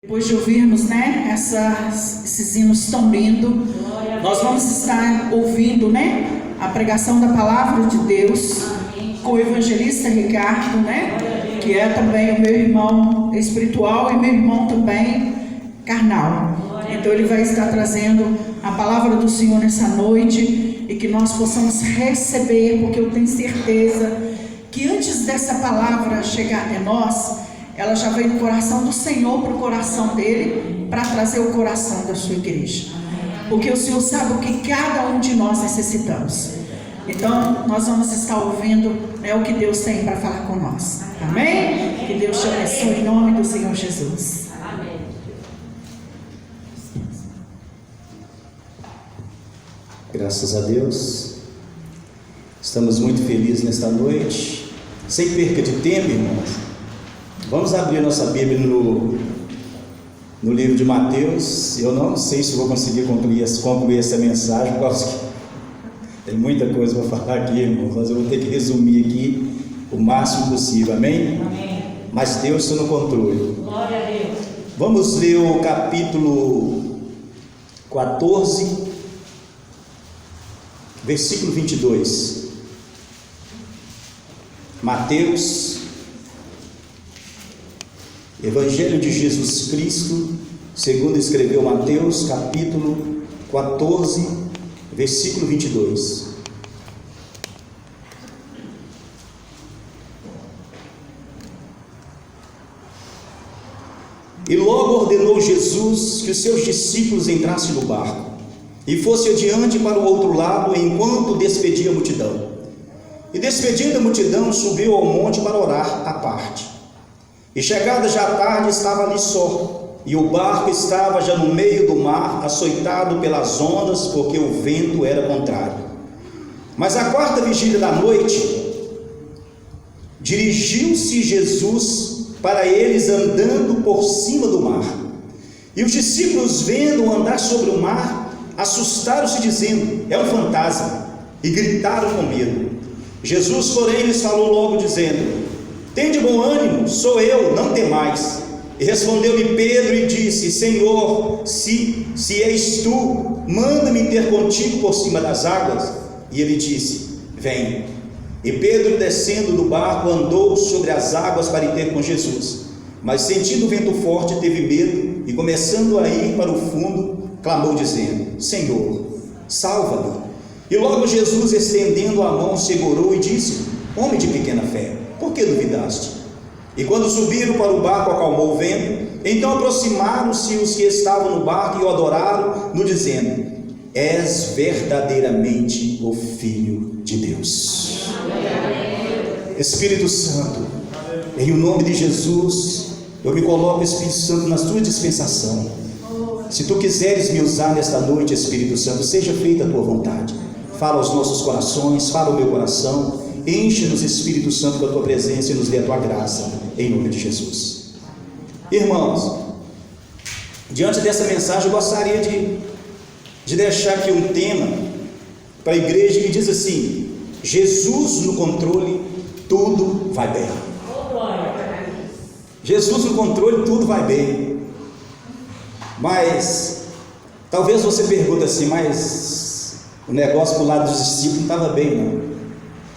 Depois de ouvirmos, esses hinos tão lindos, nós vamos estar ouvindo, a pregação da palavra de Deus com o evangelista Ricardo, que é também o meu irmão espiritual e meu irmão também carnal. Então ele vai estar trazendo a palavra do Senhor nessa noite e que nós possamos receber, porque eu tenho certeza que antes dessa palavra chegar até nós, ela já veio do coração do Senhor para o coração dele, para trazer o coração da sua igreja. Porque o Senhor sabe o que cada um de nós necessitamos. Então, nós vamos estar ouvindo o que Deus tem para falar com nós. Amém? Que Deus te abençoe em nome do Senhor Jesus. Amém. Graças a Deus. Estamos muito felizes nesta noite. Sem perca de tempo, irmãos, vamos abrir nossa Bíblia no livro de Mateus. Eu não sei se vou conseguir concluir essa mensagem, porque tem muita coisa para falar aqui, irmãos, mas eu vou ter que resumir aqui o máximo possível, amém? Amém. Mas Deus está no controle. Glória a Deus. Vamos ler o capítulo 14, versículo 22. Mateus, Evangelho de Jesus Cristo, segundo escreveu Mateus, capítulo 14, versículo 22. E logo ordenou Jesus que os seus discípulos entrassem no barco e fossem adiante para o outro lado, enquanto despedia a multidão. E despedindo a multidão, subiu ao monte para orar à parte. E chegada já a tarde, estava ali só, e o barco estava já no meio do mar, açoitado pelas ondas, porque o vento era contrário. Mas à quarta vigília da noite, dirigiu-se Jesus para eles andando por cima do mar. E os discípulos, vendo-o andar sobre o mar, assustaram-se, dizendo: é um fantasma, e gritaram com medo. Jesus, porém, lhes falou logo, dizendo: tende bom ânimo, sou eu, não temais. E respondeu-lhe Pedro e disse: Senhor, se és tu, manda-me ter contigo por cima das águas. E ele disse: vem. E Pedro, descendo do barco, andou sobre as águas para ir ter com Jesus. Mas sentindo o vento forte, teve medo, e começando a ir para o fundo, clamou dizendo: Senhor, salva-me. E logo Jesus, estendendo a mão, segurou e disse: homem de pequena fé, por que duvidaste? E quando subiram para o barco, acalmou o vento. Então aproximaram-se os que estavam no barco e o adoraram, no dizendo: és verdadeiramente o Filho de Deus. Espírito Santo, em o nome de Jesus, eu me coloco, Espírito Santo, na tua dispensação. Se tu quiseres me usar nesta noite, Espírito Santo, seja feita a tua vontade. Fala aos nossos corações, fala ao meu coração. Enche-nos, Espírito Santo, com a tua presença e nos dê a tua graça, em nome de Jesus. Irmãos, diante dessa mensagem, eu gostaria de deixar aqui um tema para a igreja que diz assim: Jesus no controle, tudo vai bem. Jesus no controle, tudo vai bem. Mas talvez você pergunte assim: mas o negócio para o lado dos discípulos não estava bem, não.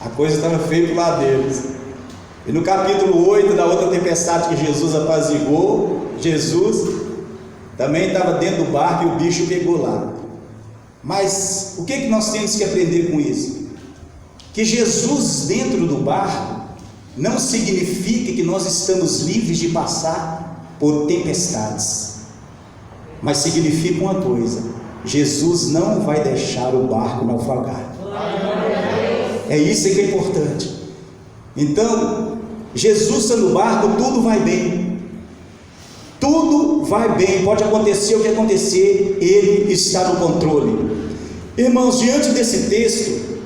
A coisa estava feia para o lado deles. E no capítulo 8 da outra tempestade que Jesus apaziguou, Jesus também estava dentro do barco e o bicho pegou lá. Mas o que nós temos que aprender com isso? Que Jesus dentro do barco não significa que nós estamos livres de passar por tempestades, mas significa uma coisa: Jesus não vai deixar o barco naufragar. É isso que é importante. Então, Jesus está no barco, tudo vai bem. Tudo vai bem, pode acontecer o que acontecer, Ele está no controle. Irmãos, diante desse texto,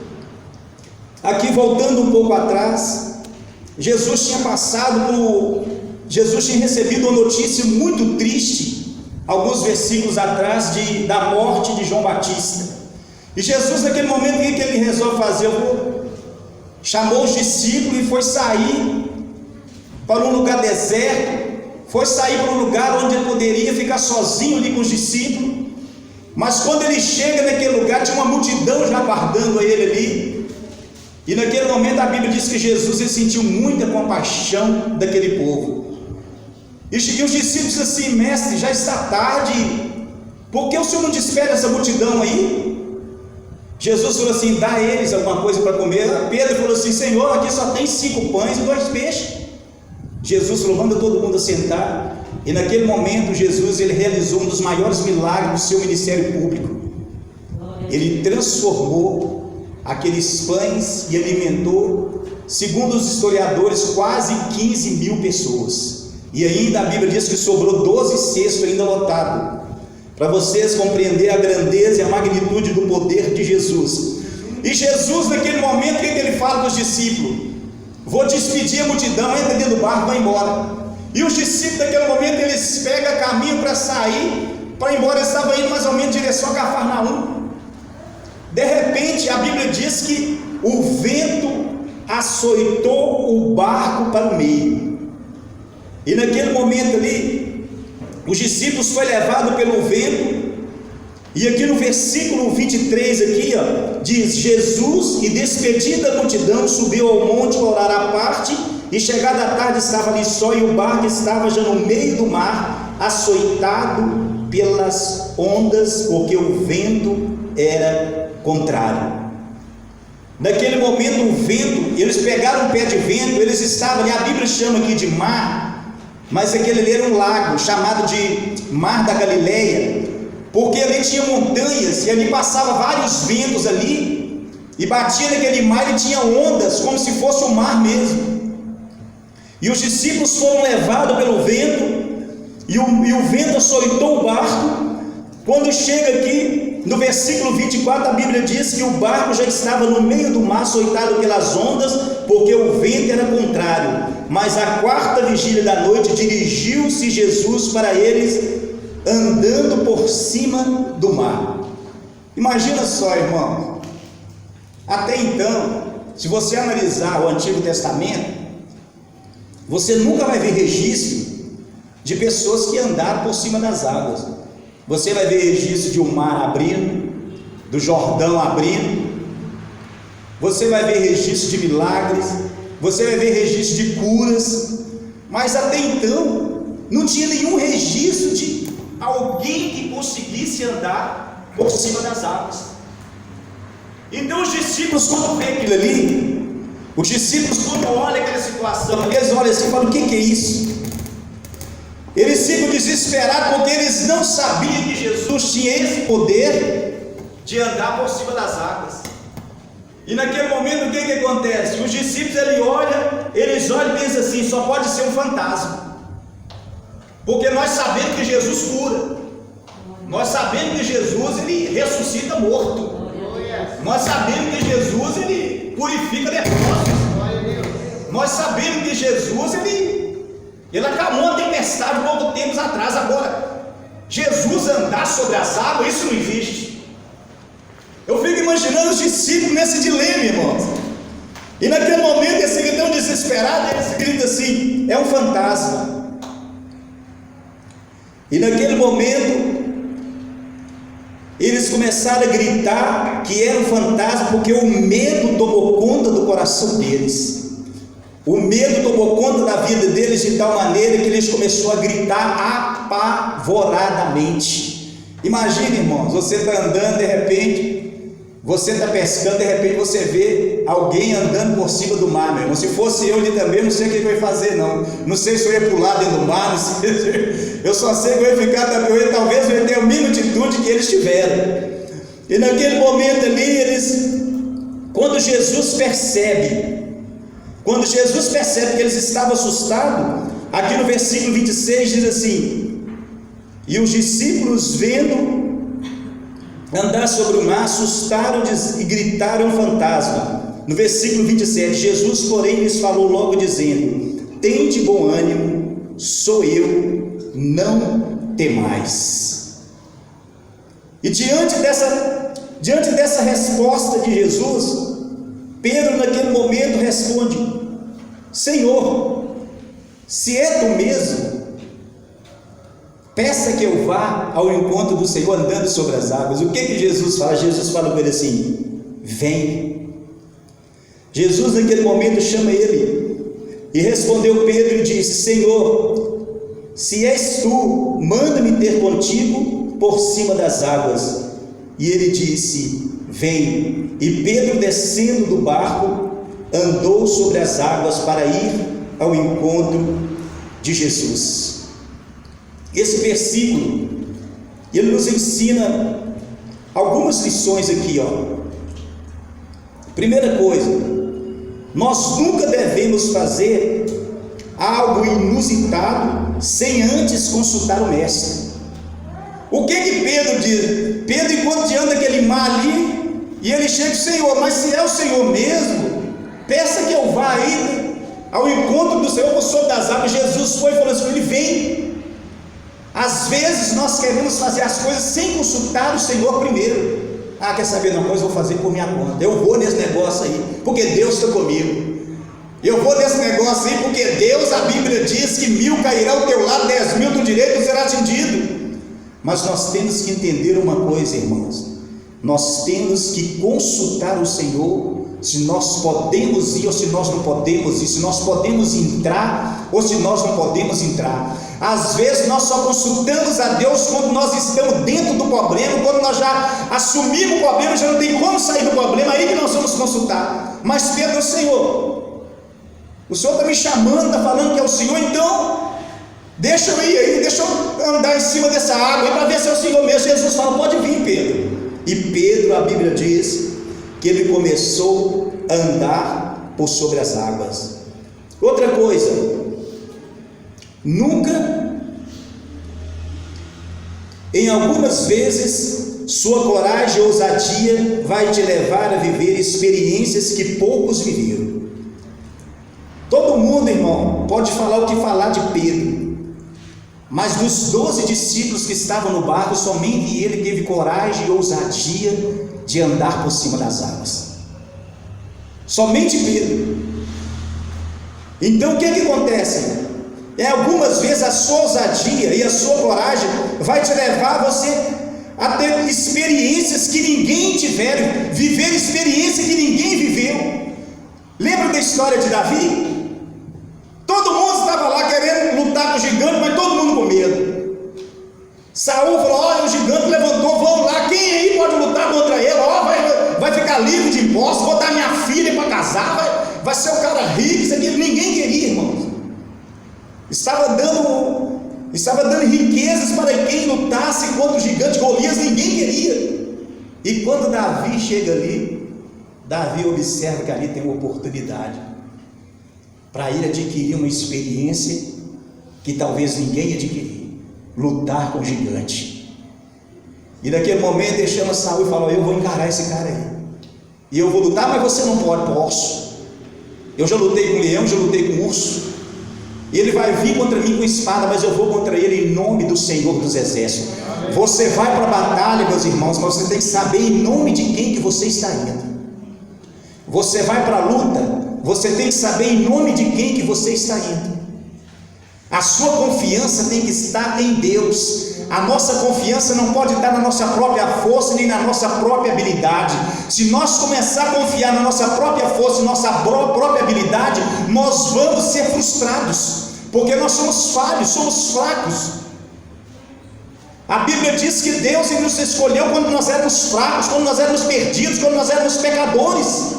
aqui voltando um pouco atrás, Jesus tinha recebido uma notícia muito triste, alguns versículos atrás, da morte de João Batista. E Jesus, naquele momento, o que ele resolve fazer? Chamou os discípulos e foi sair para um lugar deserto, foi sair para um lugar onde ele poderia ficar sozinho ali com os discípulos, mas quando ele chega naquele lugar, tinha uma multidão já aguardando a ele ali, e naquele momento a Bíblia diz que Jesus ele sentiu muita compaixão daquele povo, e os discípulos disseram assim: mestre, já está tarde, por que o Senhor não despede essa multidão aí? Jesus falou assim: dá a eles alguma coisa para comer. Pedro falou assim: Senhor, aqui só tem 5 pães e 2 peixes. Jesus falou: manda todo mundo sentar. E naquele momento Jesus ele realizou um dos maiores milagres do seu ministério público. Ele transformou aqueles pães e alimentou, segundo os historiadores, quase 15 mil pessoas. E ainda a Bíblia diz que sobrou 12 cestos ainda lotados, para vocês compreenderem a grandeza e a magnitude do poder de Jesus. E Jesus naquele momento, o que ele fala para os discípulos? Vou despedir a multidão, entra dentro do barco, vai embora. E os discípulos naquele momento, eles pegam caminho para sair, para ir embora. Eles estavam indo mais ou menos em direção a Cafarnaum. De repente a Bíblia diz que o vento açoitou o barco para o meio, e naquele momento ali, os discípulos foram levados pelo vento. E aqui no versículo 23 aqui, diz: Jesus, e despedida a multidão, subiu ao monte orar à parte, e chegada a tarde estava ali só, e o barco estava já no meio do mar, açoitado pelas ondas, porque o vento era contrário. Naquele momento o vento, eles pegaram um pé de vento, eles estavam ali, a Bíblia chama aqui de mar, mas aquele ali era um lago, chamado de Mar da Galileia, porque ali tinha montanhas, e ali passava vários ventos ali, e batia naquele mar, e tinha ondas, como se fosse o mar mesmo. E os discípulos foram levados pelo vento, e o vento açoitou o barco. Quando chega aqui no versículo 24, a Bíblia diz que o barco já estava no meio do mar, açoitado pelas ondas, porque o vento era contrário. Mas à 4ª vigília da noite, dirigiu-se Jesus para eles, andando por cima do mar. Imagina só, irmão, até então, se você analisar o Antigo Testamento, você nunca vai ver registro de pessoas que andaram por cima das águas. Você vai ver registro de um mar abrindo, do Jordão abrindo, você vai ver registro de milagres, você vai ver registro de curas, mas até então não tinha nenhum registro de alguém que conseguisse andar por cima das águas. Então os discípulos, quando vê aquilo ali, os discípulos, quando olham aquela situação, eles olham assim e falam: o que é isso? Eles ficam desesperados, porque eles não sabiam que Jesus tinha esse poder de andar por cima das águas. E naquele momento, o que acontece? Os discípulos eles olham e pensam assim: só pode ser um fantasma, porque nós sabemos que Jesus cura, nós sabemos que Jesus ele ressuscita morto, nós sabemos que Jesus ele purifica leprosos, nós sabemos que Jesus ele acalmou a tempestade pouco tempo atrás. Agora, Jesus andar sobre as águas, isso não existe. Eu fico imaginando os discípulos nesse dilema, irmãos. E naquele momento eles ficam tão desesperados, eles gritam assim: é um fantasma. E naquele momento eles começaram a gritar que era um fantasma, porque o medo tomou conta do coração deles. O medo tomou conta da vida deles de tal maneira que eles começaram a gritar apavoradamente. Imagina, irmãos, você está andando, de repente, você está pescando, de repente você vê alguém andando por cima do mar, meu irmão. Se fosse eu ali também, não sei o que eu ia fazer, não sei se eu ia pular dentro do mar, não sei, eu só sei que eu ia ficar, talvez eu ia ter a mesma atitude que eles tiveram. E naquele momento ali, quando Jesus percebe que eles estavam assustados, aqui no versículo 26 diz assim: e os discípulos, vendo andar sobre o mar, assustaram-se e gritaram: fantasma. No versículo 27, Jesus, porém, lhes falou logo, dizendo: tende bom ânimo, sou eu, não temais. E diante dessa resposta de Jesus, Pedro naquele momento responde: Senhor, se é tu mesmo, peça que eu vá ao encontro do Senhor andando sobre as águas. O que Jesus fala? Jesus fala com ele assim: vem. Jesus naquele momento chama ele, e respondeu Pedro e disse: Senhor, se és tu, manda-me ter contigo por cima das águas. E ele disse: vem. E Pedro, descendo do barco, andou sobre as águas para ir ao encontro de Jesus. Esse versículo, ele nos ensina algumas lições aqui, ó. Primeira coisa, nós nunca devemos fazer algo inusitado sem antes consultar o mestre. O que Pedro diz? Pedro, enquanto anda aquele mar ali, e ele chega: Senhor, mas se é o Senhor mesmo, peça que eu vá aí ao encontro do Senhor por sobre das águas. Jesus foi e falou assim: ele vem. Às vezes nós queremos fazer as coisas sem consultar o Senhor primeiro. Ah, quer saber de uma coisa? Eu vou fazer por minha conta. Eu vou nesse negócio aí, porque Deus está comigo. Eu vou nesse negócio aí, porque Deus, a Bíblia diz que 1000 cairá ao teu lado, 10.000 do direito será atingido. Mas nós temos que entender uma coisa, irmãos. Nós temos que consultar o Senhor, se nós podemos ir ou se nós não podemos ir, se nós podemos entrar ou se nós não podemos entrar. Às vezes nós só consultamos a Deus quando nós estamos dentro do problema, quando nós já assumimos o problema, já não tem como sair do problema, aí que nós vamos consultar. Mas Pedro: Senhor, o Senhor está me chamando, está falando que é o Senhor, então deixa eu ir aí, deixa eu andar em cima dessa água para ver se é o Senhor mesmo. Jesus fala: pode vir, Pedro. E Pedro, a Bíblia diz que ele começou a andar por sobre as águas. Outra coisa, nunca, em algumas vezes, sua coragem e ousadia vai te levar a viver experiências que poucos viveram. Todo mundo, irmão, pode falar o que falar de Pedro, mas dos 12 discípulos que estavam no barco, somente ele teve coragem e ousadia de andar por cima das águas. Somente Pedro. Então o que acontece? Algumas vezes a sua ousadia e a sua coragem vai te levar a você a ter experiências que ninguém tiveram, viver experiência que ninguém viveu. Lembra da história de Davi? Todo mundo estava lá querendo lutar com o gigante, mas todo mundo com medo. Saul falou: olha, o gigante levantou, vamos lá, quem aí pode lutar contra ele? Vai ficar livre de impostos, vou dar minha filha para casar, vai ser um cara rico. Isso aqui ninguém queria, irmãos. Estava dando riquezas para quem lutasse contra o gigante Golias, ninguém queria. E quando Davi chega ali, Davi observa que ali tem uma oportunidade para ele adquirir uma experiência que talvez ninguém adquirir: lutar com o gigante. E naquele momento ele chama Saul e fala: eu vou encarar esse cara aí, e eu vou lutar. Mas você não pode. Posso. Eu já lutei com leão, já lutei com urso, e ele vai vir contra mim com espada, mas eu vou contra ele em nome do Senhor dos Exércitos. Você vai para a batalha, meus irmãos, mas você tem que saber em nome de quem que você está indo. Você vai para a luta, você tem que saber em nome de quem que você está indo. A sua confiança tem que estar em Deus. A nossa confiança não pode estar na nossa própria força, nem na nossa própria habilidade. Se nós começar a confiar na nossa própria força, nossa própria habilidade, nós vamos ser frustrados, porque nós somos falhos, somos fracos. A Bíblia diz que Deus nos escolheu quando nós éramos fracos, quando nós éramos perdidos, quando nós éramos pecadores.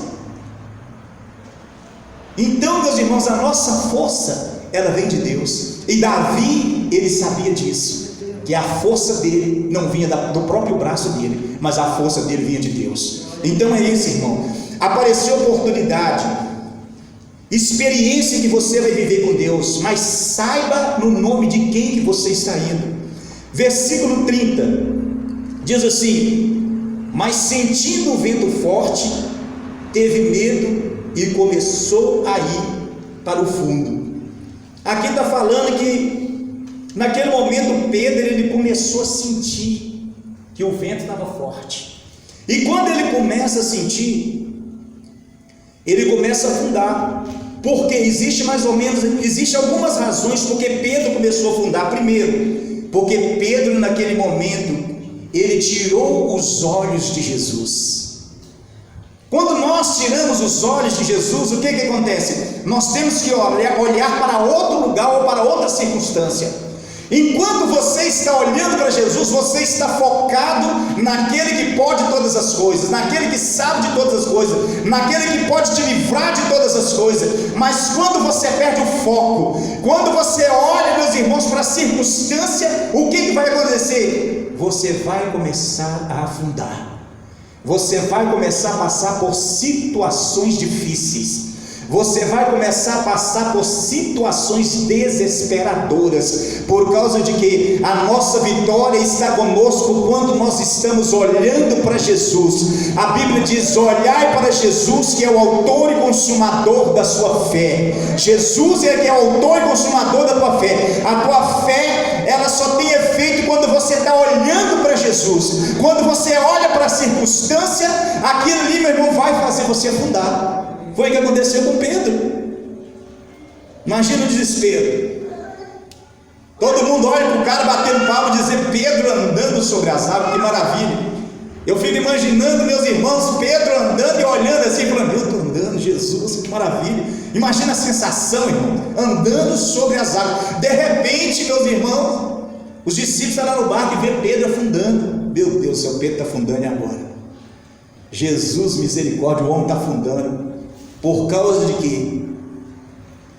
Então, meus irmãos, a nossa força, ela vem de Deus. E Davi, ele sabia disso, que a força dele não vinha do próprio braço dele, mas a força dele vinha de Deus. Então é isso, irmão. Apareceu oportunidade, experiência que você vai viver com Deus, mas saiba no nome de quem que você está indo. Versículo 30 diz assim: mas sentindo o vento forte, teve medo e começou a ir para o fundo. Aqui está falando que naquele momento Pedro, ele começou a sentir que o vento estava forte, e quando ele começa a sentir, ele começa a afundar. Porque existe algumas razões porque Pedro começou a afundar. Primeiro, Porque Pedro, naquele momento, ele tirou os olhos de Jesus. Quando nós tiramos os olhos de Jesus, o que acontece? Nós temos que olhar para outro lugar ou para outra circunstância. Enquanto você está olhando para Jesus, você está focado naquele que pode todas as coisas, naquele que sabe de todas as coisas, naquele que pode te livrar de todas as coisas. Mas quando você perde o foco, quando você olha, meus irmãos, para a circunstância, o que vai acontecer? Você vai começar a afundar. Você vai começar a passar por situações difíceis. Você vai começar a passar por situações desesperadoras, por causa de que a nossa vitória está conosco quando nós estamos olhando para Jesus. A Bíblia diz: olhai para Jesus, que é o autor e consumador da sua fé. Jesus é que é o autor e consumador da tua fé. A tua fé, ela só tem efeito quando você está olhando para Jesus. Quando você olha para a circunstância, aquilo ali, meu irmão, vai fazer você afundar. Foi o que aconteceu com Pedro. Imagina o desespero. Todo mundo olha para o cara batendo palma e dizer: Pedro andando sobre as águas, que maravilha. Eu fico imaginando, meus irmãos, Pedro andando e olhando assim, falando: eu estou andando, Jesus, que maravilha. Imagina a sensação, irmão, andando sobre as águas. De repente, meus irmãos, os discípulos estão lá no barco e vê Pedro afundando. Meu Deus do céu, Pedro está afundando, e agora? Jesus, misericórdia, o homem está afundando. Por causa de quê?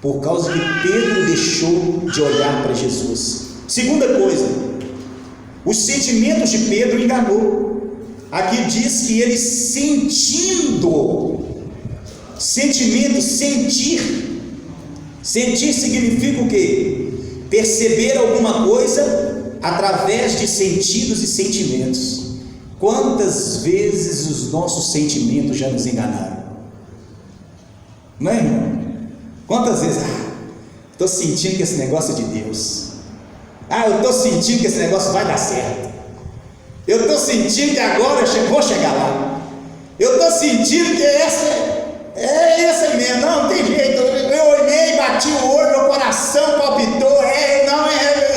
Por causa que Pedro deixou de olhar para Jesus. Segunda coisa, os sentimentos de Pedro enganou. Aqui diz que ele sentindo. Sentimento, sentir. Sentir significa o quê? Perceber alguma coisa através de sentidos e sentimentos. Quantas vezes os nossos sentimentos já nos enganaram? Não é, irmão? Quantas vezes? Estou sentindo que esse negócio é de Deus. Eu estou sentindo que esse negócio vai dar certo. Eu estou sentindo que agora eu vou chegar lá. Eu estou sentindo que essa mesmo. Não tem jeito. Eu olhei, bati o olho, meu coração palpitou.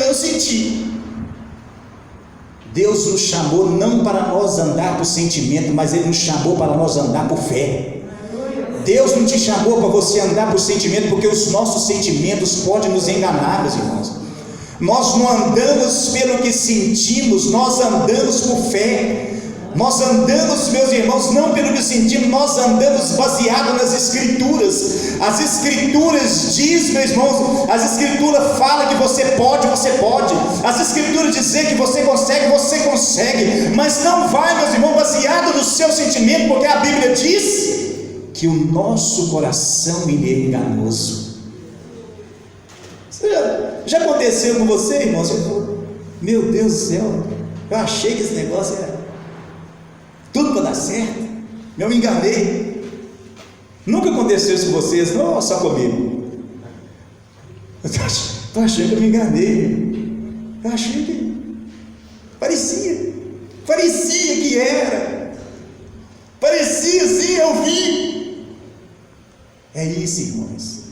Eu senti. Deus nos chamou não para nós andar por sentimento, mas Ele nos chamou para nós andar por fé. Deus não te chamou para você andar por sentimento, porque os nossos sentimentos podem nos enganar, meus irmãos. Nós não andamos pelo que sentimos, nós andamos por fé. Nós andamos, meus irmãos, não pelo que sentimos, nós andamos baseado nas Escrituras. As Escrituras diz, meus irmãos, as Escrituras falam que você pode, as Escrituras dizem que você consegue, mas não vai, meus irmãos, baseado no seu sentimento, porque a Bíblia diz que o nosso coração ele é enganoso. Já aconteceu com você, irmão? Você falou: meu Deus do céu, eu achei que esse negócio era tudo para dar certo, eu me enganei. Nunca aconteceu isso com vocês, não só comigo. Estou achando que eu me enganei. Eu achei que parecia que era, parecia sim, eu vi. É isso, irmãos.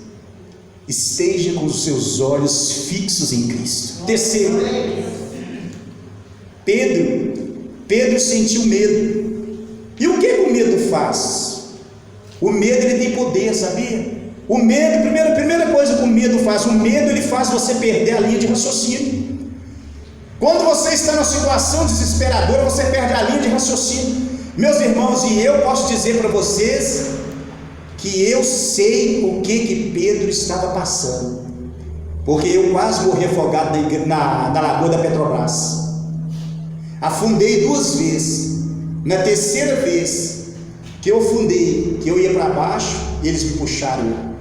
Esteja com os seus olhos fixos em Cristo. Terceiro, Pedro sentiu medo. E o que o medo faz? O medo ele tem poder, sabia? O medo, primeira coisa que o medo faz, o medo ele faz você perder a linha de raciocínio. Quando você está numa situação desesperadora, você perde a linha de raciocínio. Meus irmãos, e eu posso dizer para vocês que eu sei o que Pedro estava passando, porque eu quase morri afogado na lagoa da Petrobras. Afundei 2 vezes. Na terceira vez que eu afundei, que eu ia para baixo, eles me puxaram.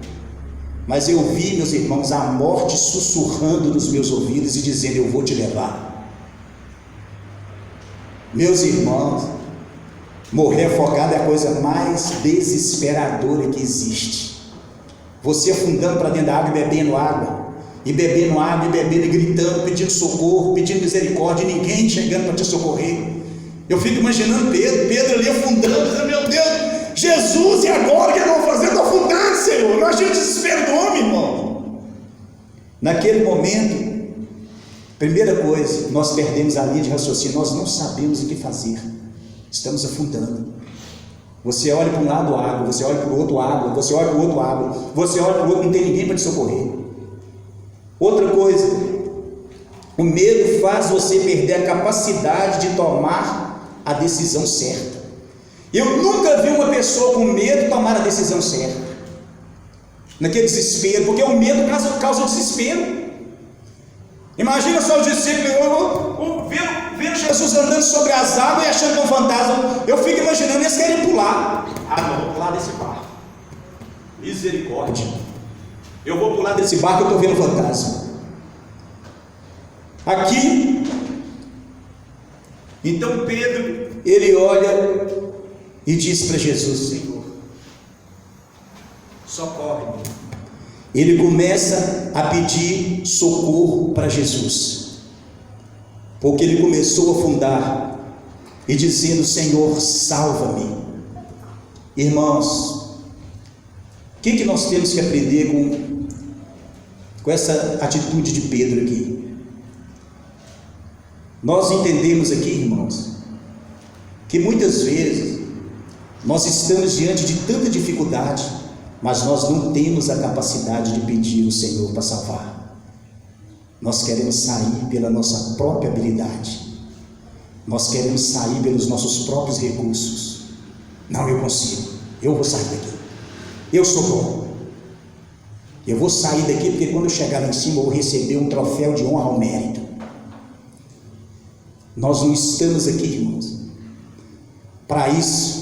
Mas eu vi, meus irmãos, a morte sussurrando nos meus ouvidos e dizendo: eu vou te levar. Meus irmãos, morrer afogado é a coisa mais desesperadora que existe. Você afundando para dentro da água e bebendo água, e gritando, pedindo socorro, pedindo misericórdia, e ninguém chegando para te socorrer. Eu fico imaginando Pedro ali afundando, dizendo: meu Deus, Jesus, e agora o que eu vou fazer? Eu estou afundando, Senhor. Imagina o desespero do homem, irmão. Naquele momento, Primeira coisa, nós perdemos a linha de raciocínio, nós não sabemos o que fazer, estamos afundando. Você olha para um lado, água, você olha para o outro, água, você olha para o outro, água, você olha para o outro, não tem ninguém para te socorrer. Outra coisa, o medo faz você perder a capacidade de tomar a decisão certa. Eu nunca vi uma pessoa com medo tomar a decisão certa, naquele desespero, porque o medo causa desespero. Imagina só o discípulo vendo Jesus andando sobre as águas e achando que é um fantasma. Eu fico imaginando, eles querem pular. Não, vou pular desse barco. Misericórdia. Eu vou pular desse barco, eu estou vendo fantasma. Aqui, então Pedro, ele olha e diz para Jesus: Senhor, socorre-me. Ele começa a pedir socorro para Jesus, porque ele começou a afundar e dizendo: Senhor, salva-me. Irmãos, o que nós temos que aprender com essa atitude de Pedro aqui? Nós entendemos aqui, irmãos, que muitas vezes nós estamos diante de tanta dificuldade, mas nós não temos a capacidade de pedir o Senhor para salvar. Nós queremos sair pela nossa própria habilidade, nós queremos sair pelos nossos próprios recursos. Não, eu consigo, eu vou sair daqui, eu sou bom, eu vou sair daqui, porque quando eu chegar lá em cima eu vou receber um troféu de honra ao mérito. Nós não estamos aqui, irmãos, para isso.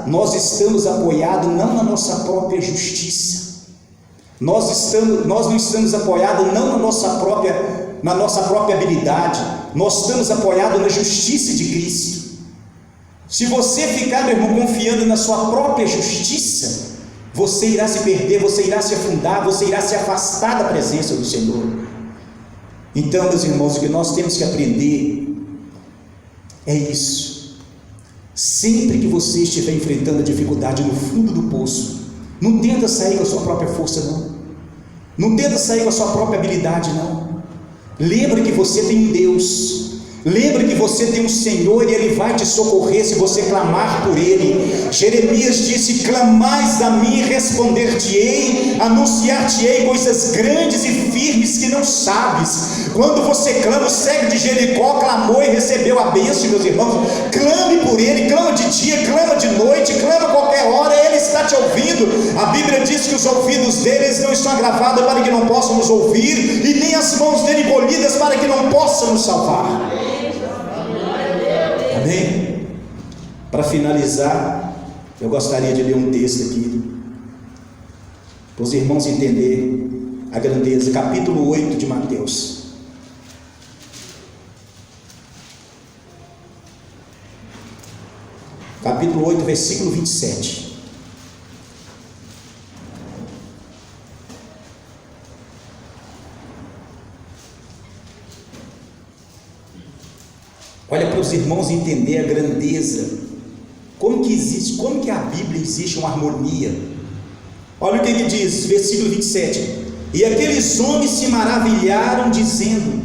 Nós estamos apoiados não na nossa própria justiça, nós não estamos apoiados não na nossa própria habilidade, nós estamos apoiados na justiça de Cristo. Se você ficar, meu irmão, confiando na sua própria justiça, você irá se perder, você irá se afundar, você irá se afastar da presença do Senhor. Então, meus irmãos, o que nós temos que aprender é isso. Sempre que você estiver enfrentando a dificuldade no fundo do poço, não tenta sair com a sua própria força, não tenta sair com a sua própria habilidade, não. Lembra que você tem um Deus, lembra que você tem um Senhor e Ele vai te socorrer se você clamar por Ele. Jeremias disse: clamais a mim, responder-te-ei, anunciar-te-ei coisas grandes e firmes que não sabes. Quando você clama, o cego de Jericó clamou e recebeu a bênção, meus irmãos. Clame por Ele, clama de dia, clama de noite, clama a qualquer hora, Ele está te ouvindo. A Bíblia diz que os ouvidos deles não estão agravados para que não possam nos ouvir, e nem as mãos dele encolhidas para que não possam nos salvar. Amém? Para finalizar, eu gostaria de ler um texto aqui, para os irmãos entenderem a grandeza. Capítulo 8 de Mateus. Capítulo 8, versículo 27. Olha, para os irmãos entender a grandeza, como que a Bíblia existe uma harmonia. Olha o que ele diz, versículo 27. E aqueles homens se maravilharam, dizendo: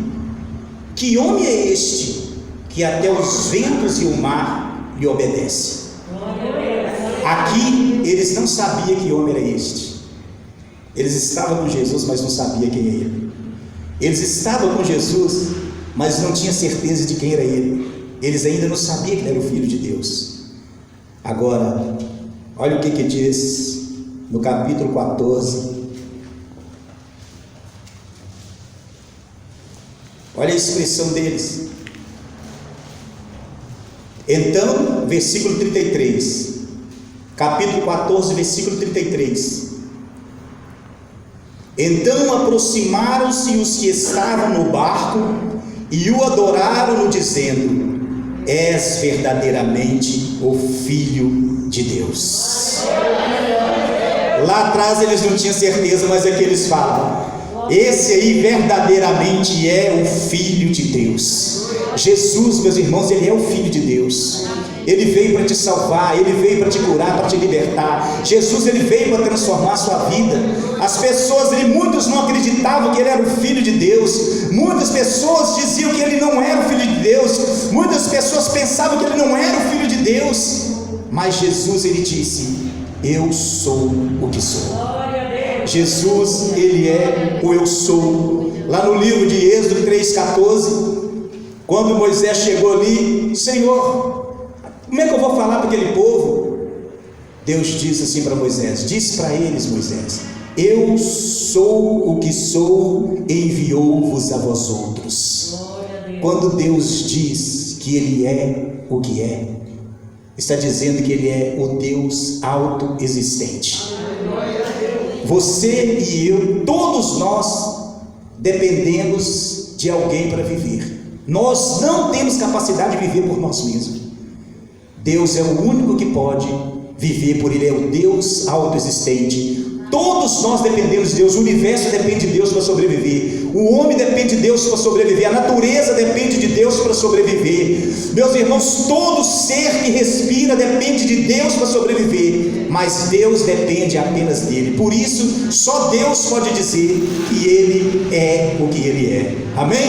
que homem é este, que até os ventos e o mar lhe obedecem? Aqui eles não sabiam que homem era este. Eles estavam com Jesus, mas não sabiam quem é Ele. Eles estavam com Jesus, mas não tinha certeza de quem era Ele. Eles ainda não sabiam que Ele era o Filho de Deus. Agora, olha o que diz no capítulo 14. Olha a expressão deles. Então, versículo 33, capítulo 14, versículo 33. Então aproximaram-se os que estavam no barco e o adoraram, dizendo: és verdadeiramente o Filho de Deus. Lá atrás eles não tinham certeza, mas é que eles falam: esse aí verdadeiramente é o Filho de Deus. Jesus, meus irmãos, Ele é o Filho de Deus. Ele veio para te salvar, Ele veio para te curar, para te libertar. Jesus, Ele veio para transformar a sua vida. As pessoas, muitos não acreditavam que Ele era o Filho de Deus, Muitas pessoas diziam que ele não era o Filho de Deus, muitas pessoas pensavam que ele não era o Filho de Deus, mas Jesus, ele disse: eu sou o que sou. Jesus, ele é o eu sou. Lá no livro de Êxodo 3,14, quando Moisés chegou ali: Senhor, como é que eu vou falar para aquele povo? Deus disse assim para Moisés: diz para eles, Moisés, eu sou o que sou, enviou-vos a vós outros. Quando Deus diz que ele é o que é, está dizendo que ele é o Deus autoexistente. Você e eu, todos nós dependemos de alguém para viver. Nós não temos capacidade de viver por nós mesmos. Deus é o único que pode viver, por ele é o Deus autoexistente. Todos nós dependemos de Deus. O universo depende de Deus para sobreviver, o homem depende de Deus para sobreviver, a natureza depende de Deus para sobreviver. Meus irmãos, todo ser que respira depende de Deus para sobreviver, mas Deus depende apenas dele. Por isso, só Deus pode dizer que ele é o que ele é. Amém?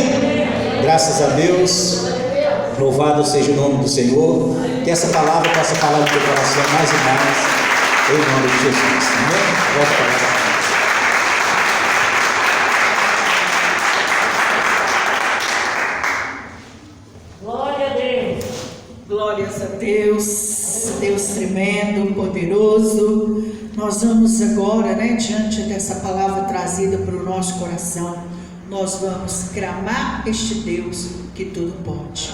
Graças a Deus. Louvado seja o nome do Senhor. Que essa palavra possa falar no teu coração mais e mais, em nome de Jesus. Amém? Volta para cá. Glória a Deus. Glórias a Deus. Deus tremendo, poderoso. Nós vamos agora, diante dessa palavra trazida para o nosso coração, nós vamos clamar este Deus que tudo pode.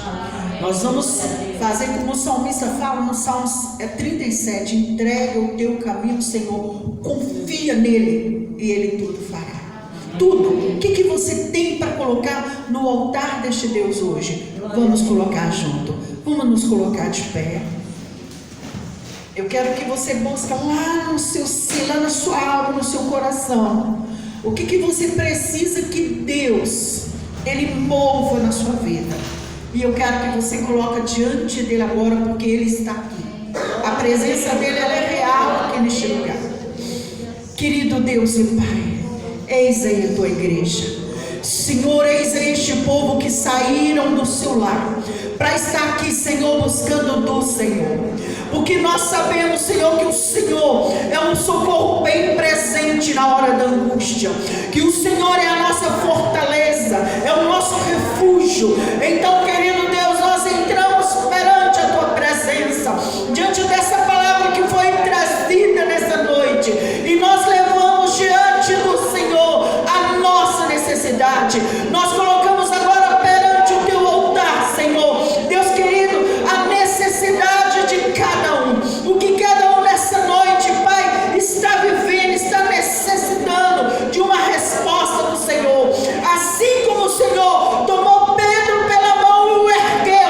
Nós vamos fazer como o salmista fala no Salmos 37, entrega o teu caminho, Senhor, confia nele e ele tudo fará. Tudo. O que você tem para colocar no altar deste Deus hoje? Vamos colocar junto. Vamos nos colocar de pé. Eu quero que você busque lá no seu ser, lá na sua alma, no seu coração. O que você precisa que Deus, ele mova na sua vida. E eu quero que você coloque diante dele agora, porque ele está aqui. A presença dele, ela é real aqui neste lugar. Querido Deus e Pai, eis aí a tua igreja. Senhor, eis aí este povo que saíram do seu lar para estar aqui, Senhor, buscando do Senhor. Porque nós sabemos, Senhor, que o Senhor é um socorro bem presente na hora da angústia, que o Senhor é a nossa fortaleza, é o nosso refúgio. Então, querido Deus, nós entramos perante a tua presença, diante dessa palavra que foi trazida nessa noite, e nós levamos diante do Senhor a nossa necessidade. Nós colocamos agora perante o teu altar, Senhor, Deus querido, a necessidade de cada um, o que cada um nessa noite, Pai, está vivendo, está necessitando de uma resposta do Senhor. Assim como o Senhor tomou Pedro pela mão e o ergueu,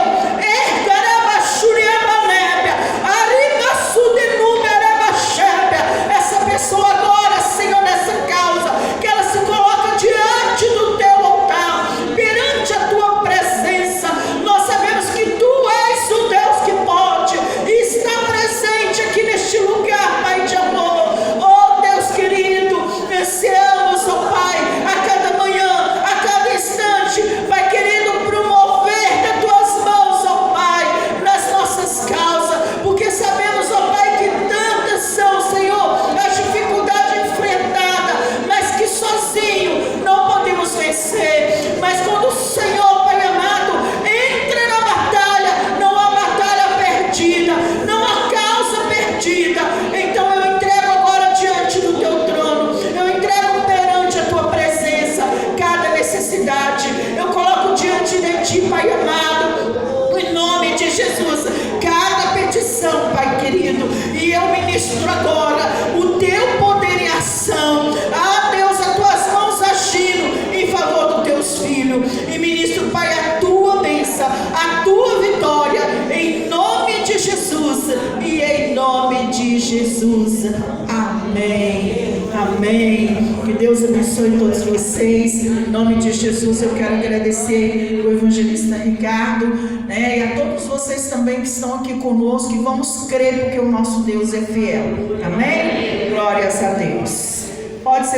essa pessoa agora, Senhor, nessa causa, que ela se coloca diante do teu altar, perante a tua presença. Nós sabemos que tu és o Deus que pode e está presente aqui neste lugar, Pai de amor. Oh Deus querido, ansiamos, oh Pai, a cada manhã, a cada instante, vai querendo promover das tuas mãos, oh Pai, nas nossas causas, porque sabemos, oh Pai, que tantas são, Senhor, as dificuldades enfrentadas, mas que sozinho não podemos vencer. Mas quando o Senhor, Pai amado, entra na batalha, não há batalha perdida, não há causa perdida. Então eu entrego agora diante do teu trono, eu entrego perante a tua presença cada necessidade, eu coloco diante de ti, Pai amado, em nome de Jesus, cada petição, Pai querido, e eu ministro agora o teu poder em ação. Ah Deus, as tuas mãos agindo em favor dos teus filhos, e ministro, Pai, a tua bênção, a tua vitória, em nome de Jesus e em nome de Jesus. Amém. Amém. Que Deus abençoe todos vocês. Em nome de Jesus, eu quero agradecer o evangelista Ricardo, e a todos vocês também que estão aqui conosco, e vamos crer porque o nosso Deus é fiel. Amém? Glórias a Deus. Pode ser